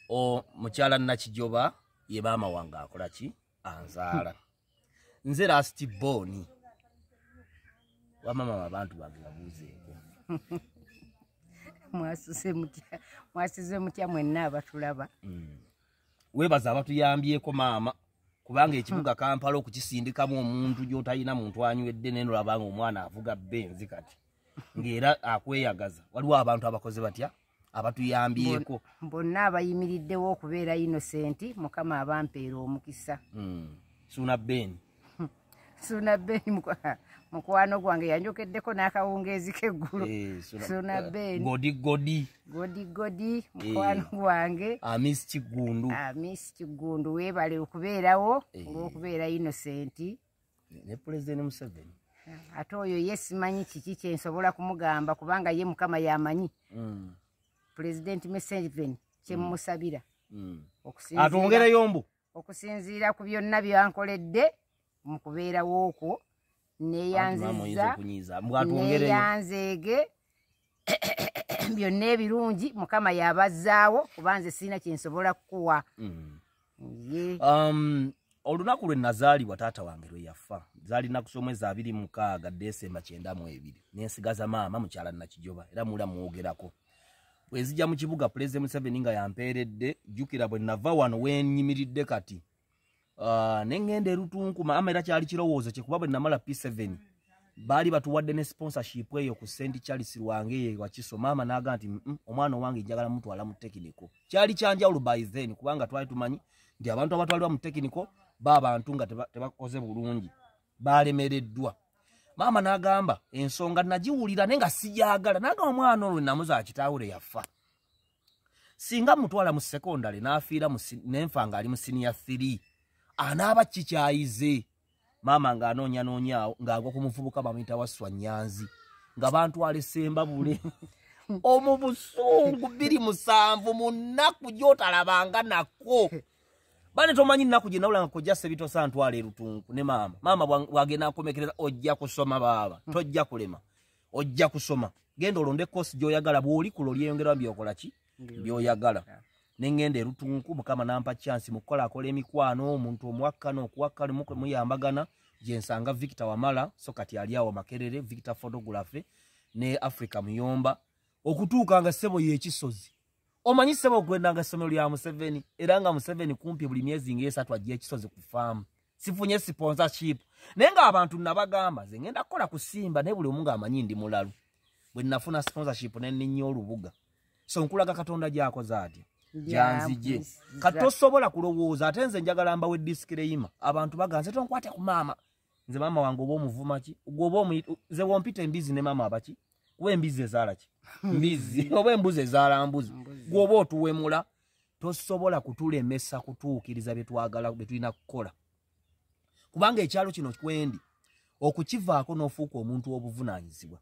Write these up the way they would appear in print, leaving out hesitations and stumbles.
o mukyala Nakijoba ye maama wange akola ki anzaala nze last born wa mama abantu bange babuuzeeko mwasize mutya mwenna abatulaba webaza abatuyambyeko maama kubanga ekibuga Kampala okukisindikamu omuntu gy'otalina muntu anywedde nenolabanga omwana avuga benzi kati ng'era akweyagaza waliwo abantu abakoze batya abatuyambyeko bonna abayimiriddewo okubeera innocent mukama abampeera omukisa Suna Ben mukwano gwange yanjokeddeko n'akawungeezi k'eggulu Suna Ben godi mukwano gwange Miss Kigundu weebale okubeerawo olw'okubeera innocent ne President Museveni ate oyo ye simanyi kiki kye nsobola kumugamba kubanga ye mukama yamanyi President Museveni kye mumusabira atwongereyo mbu okusinziira ku byonna byankoledde mu kubeerawo okwo neyanzeege byonna ebirungi mukama yabazzaawo kubanze sirina kyensobola kukuwa olunaku lwe nazaalibwa taata wange lwe yafa zaalina kusomwezi 26 Desemba 92 nensigaza maama mukyala Nakijoba era mula muwogerako bwezijja mu kibuga President Museveni nga yampeeredde jjukira bwe nava wano wenyimiridde kati nengende Rutunku maama era kyali kirowoozo kye kuba bwe namala P7 baali batuwadde ne sponsorship eyo ku St. Charles Lwange wakiso maama naga nti omwana wange njagala mutwala mu technical kyali kyanjawulo by then kubanga twali tumanyi ndi abantu abatwalibwa mu technical abantu nga tebakoze bulungi balemereddwa maama nagamba ensonga nagiwulira nenga sijagala naga omwana olwo namuza kitawule yafa singa mutwala mu secondary nafiira mu nenfanga ali mu senior 3 anaaba kikyayize maama nga anoonya ng'agwa ku muvubuka bamuyita Waswa Nyanzi nga bantu alesemba bule omu busungu 27 mu nnaku gy'otalabanga nako bane tomanyi nnaku gye nawulanga kojja Sebito Santwale Rutunku ne maama wagenda akomekereza ojja kusoma baba tojja kulema ojja kusoma genda olonde course gy'oyagala bw'oli kulo lyeyongera byokola ki by'oyagala nengende Rutunku mukama nampa chance mukola akola emikwano omuntu omwakkano okuwakkano muyambagana jensanga Victor Wamala so kati ali awo Makerere Victor photography ne Africa Muyomba okutuuka nga sebo y'ekisozi omanyi sebo gwenda nga somero lya Museveni era nga Museveni kumpi buli myezi ng'esatu ajja ekisozi ku farm sifunye sponsorship nenga abantu nabagamba ze ngenda kola kusimba ne buli omunga amanyi ndi mulalu bwe nafuna sponsorship ne nnyo olubuga so nkulaga Katonda gy'akoze atya janzije katosobola kulowooza ate nze njagala mbawe disclaimer abantu baganze tonkwate ku maama nze maama wange oba omuvuma ki oba nze wompita embizi ne maama abaki kuba embizi ezaala ki mbizi oba embuzi ezaala mbuzi gwoba otuwemula tosobola kutulemesa kutuukiriza bye twagala bye tulina kukola kubanga ekyalo kino kwendi okukivaako n'ofuuka omuntu w'obuvunaanyizibwa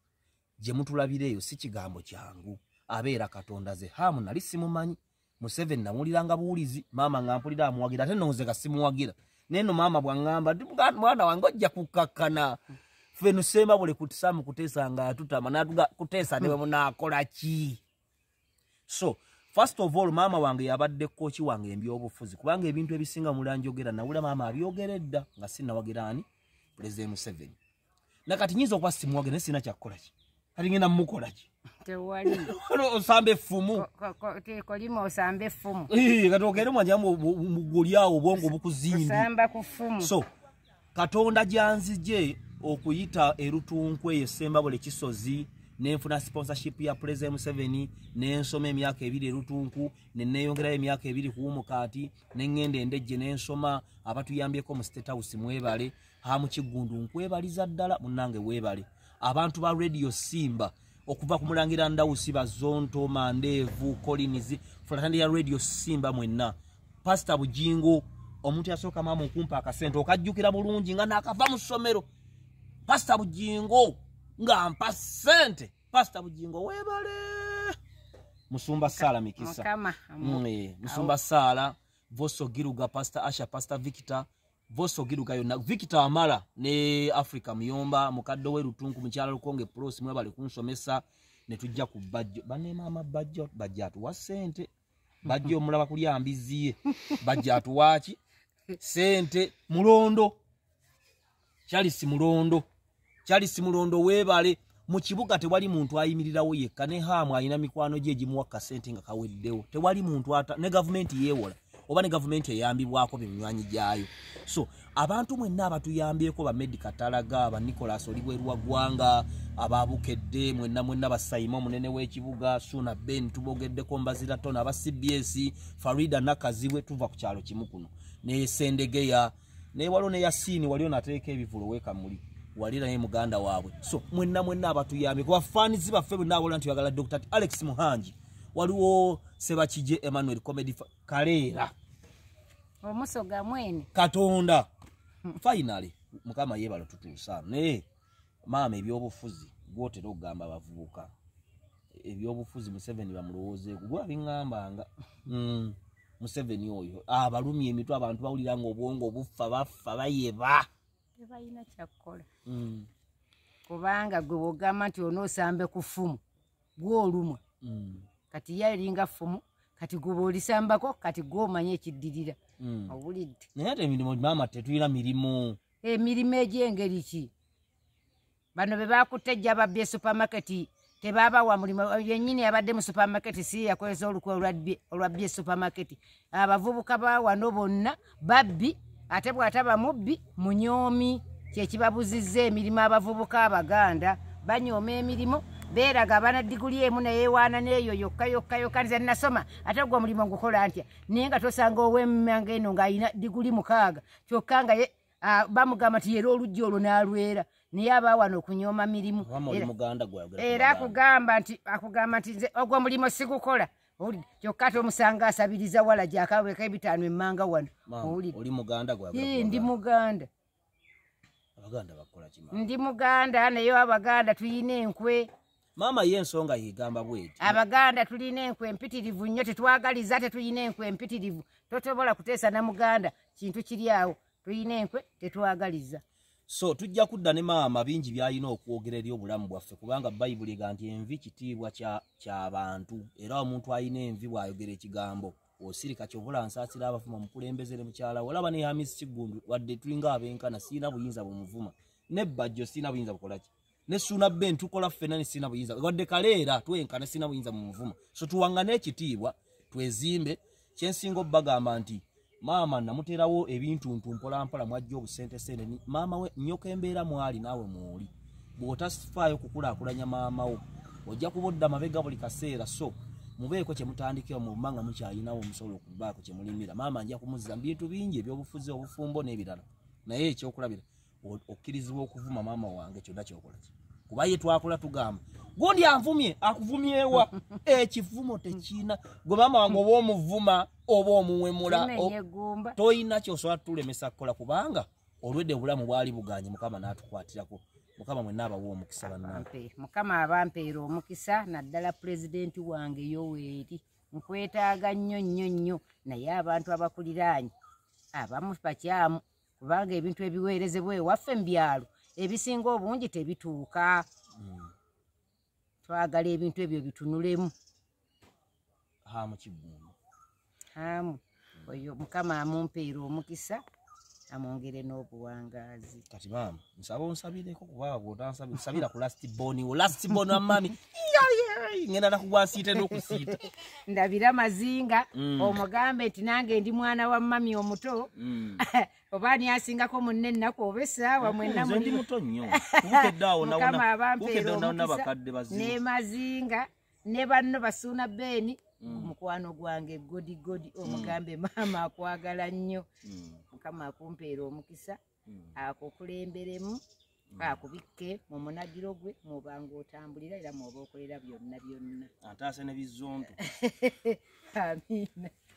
gye mutulabira eyo si kigambo kyangu abeera Katonda ze hamu nali simumanyi Museveni namuliranga buwulizi maama ngampulira amuwagira ate nonze gasimuwagira neno maama bwangamba mwana wange ojja kukakkana ffe nusemba bule kutisamu kuteesa nga atutama natuga kuteesa ne munakola ki so first of all maama wange yabadde kochi wange ebyobufuzi kubanga ebintu ebisinga mulanjogera nawula maama abyogeredda nga sinnawagira ani President Museveni nakati nyizo kwa simuwagira sina kyakola ki kati ngenda mukola ki tewali osambe fumu kolimo osambe fumu katogere mwanjamu mugulyawo obwongo bukuzimbi osamba ku fumu so Katonda janzije okuyita Erutunku esemba bole kisozi nenfuna sponsorship ya President Museveni nensoma emyaka 2 Erutunku neneyongera emyaka 2 ku mukati nengende endejje nensoma abatuyambyeko mu State House mwebale ha mu Kigundu nkwebaliza ddala munange webale abantu ba Radio Simba okuva ku Mulangira Ndawusi Bazonto Mandevu Collins fulatandi ya Radio Simba mwenna Pastor Bujingo omuntu yasoka mama okumpa akasente okajjukira bulungi nga nakava mu somero Pastor Bujingo nga mpa sente Pastor Bujingo webale Musumba Sala Mikisa Musumba Sala Voso Giruga Pastor Asha Pastor Victor Voso Giruga yona Victor Amala ne Africa Muyomba mukaddo we Rutunku mukyala Lukonge Pros mwe bali kunsomesa ne tujja ku budget bane mama budget wa sente bajja omulaba kulya mbiziye bajja atuwaki sente mulondo Charles Mulondo webale mu kibuga tewali muntu ayimirirawo yekka ne hamu ayina mikwano gye gimuwa kasente nga kaweddewo tewali muntu ata ne government yewola oba ne government eyambibwako binywanyi gyayo so abantu mwenna abatuyambyeko ba Medical Talaga ba Nicholas Olibwerwa Gwanga ababukedde mwenna basayima munene w'ekibuga Suna Ben tubogeddeko Mbazira Tona aba CBS Farida Nakaziwe tuva ku kyalo kimu kuno ne Sendegeya ne walo ne Yasini waliyo nateeka ebivulo weka muli walira ne muganda waabwe so mwenna abatuyambye kwa fans baffe bonna abola nti yagala Dr. Alex Muhanji waliwo Sebakije Emmanuel Comedy Kalera omusoga mwene Katonda finally mukama yebalo tutuusa ne mama ebyobufuzi gwotera okugamba bavubuka ebyobufuzi Museveni bamulowooze gwa bingambanga Museveni oyo abalumye emitwe abantu bawulira ngo obwongo obufa bafa bayeba tebayina kyakola kubanga gwe bogamba nti onoosambe ku ffumu gwolumwa kati yalinga ffumu kati gwe bolisambako kati gwomanye ekiddirira owulidde naye ate emirimu mama tetuyina mirimu emirimu egy'engeri ki bano be bakuttejja babbye supermarket tebabawa mulimu yennyini abadde mu supermarket si yakozesa olukwe olwabbye supermarket abavubuka bawano bonna babbi ate bw'ataba mubbi munyoomi kyekibabuzizza emirimu abavubuka abaganda banyooma emirimu beeraga abana diguli emu neyewaana n'eyo yokka nze nasoma ate gwe omulimu gukola ntya naye nga tosanga ow'emmanga eno ng'ayina diguli 6 kyokka nga bamugamba nti yera oluggi olwo n'alwera naye abaawano okunyooma mirimu era akugamba nti nze ogwo omulimu sigukola kyokka ate omusanga asabiriza wala gyakaweka ebitaano emmanga wano oli muganda ndi muganda abaganda bakola kimama ndi muganda naye abaganda tuyina enkwe mama ye ensonga yigamba bweti abaganda tulina enkwe empitirivu nnyo tetwagaliza tetuyina enkwe empitirivu totobola kuteesa na muganda kintu kiri awo tuyina enkwe tetwagaliza so tujja kudda ne mama bingi byalina okwogera eri obulamu bwaffe kubanga Bayibuli ega nti envi kitiibwa ky'abantu era omuntu alina envi bw'ayogera ekigambo osirika kyovula nsaasira abafuma mukulembeze ne mukyala olaba ne Hamisi Kigundu wadde tulinga abenkana siina buyinza bumuvuma ne Bajjo siina buyinza bukola ki ne Suna Ben tukola ffenna ne siina buyinza wadde Kaleera twenkana siina buyinza bumuvuma so tuwangane ekitiibwa twezimbe kyensinga obbagamba nti mama namuterawo ebintu mpola mwajja obusente sene mama we nyoka embeera mwali naawe mwoli bw'otasifaayo kukulaakulanya maama wo ojja kubodda mabega buli kaseera so mubeeko kye mutandikira mu bumanga mukyalinawo omusobola okubaako kye mulimira mama nja kumuzza bintu bingi ebyobufuzi obufumbo n'ebirala naye ekyokulabira okkirizibwa okuvuma maama wange kyonna kyokola kuba ye twakola tugamba gundi anvumye akuvumyewa ekivumo tekiina gwe maama wange oba omuvuma oba omuwemula toyina kyosobola tulemesa kukola kubanga olwedde obulamu bwali buganye mukama n'atukwatirako mukama mwenna abawa omukisa bannange mukama abampeera omukisa naddala pulezidenti wange Yoweri nkwetaaga nnyo naye abantu abakuliraanye abamu bakyamu kubanga ebintu ebiweerezebwa ewaffe mu byalo ebisinga obungi tebituuka twagala ebintu ebyo bitunulemu hamu kibungu hamu oyo mukama amumpeera omukisa amwongere n'obuwangaazi kati maama nsaba onsabireko kubanga bw'otansabira nsabira ku last born wa mami ngenda nakugwasiite n'okusiita ndabira mazinga omugambe nti nange ndi mwana wa mami omuto oba ani asingako munne ennaku oba essaawa mwenna ndi muto nnyo kubukeddeawo mukama abampeera omukisa ne mazinga ne banno Basuuna Beni mukwano gwange godi omugambe maama akwagala nnyo mukama akumpeera omukisa akukulemberemu akubikke mu munagiro gwe mubanga otambulira era mwoba okolera byonna ataase ne bizonto amiina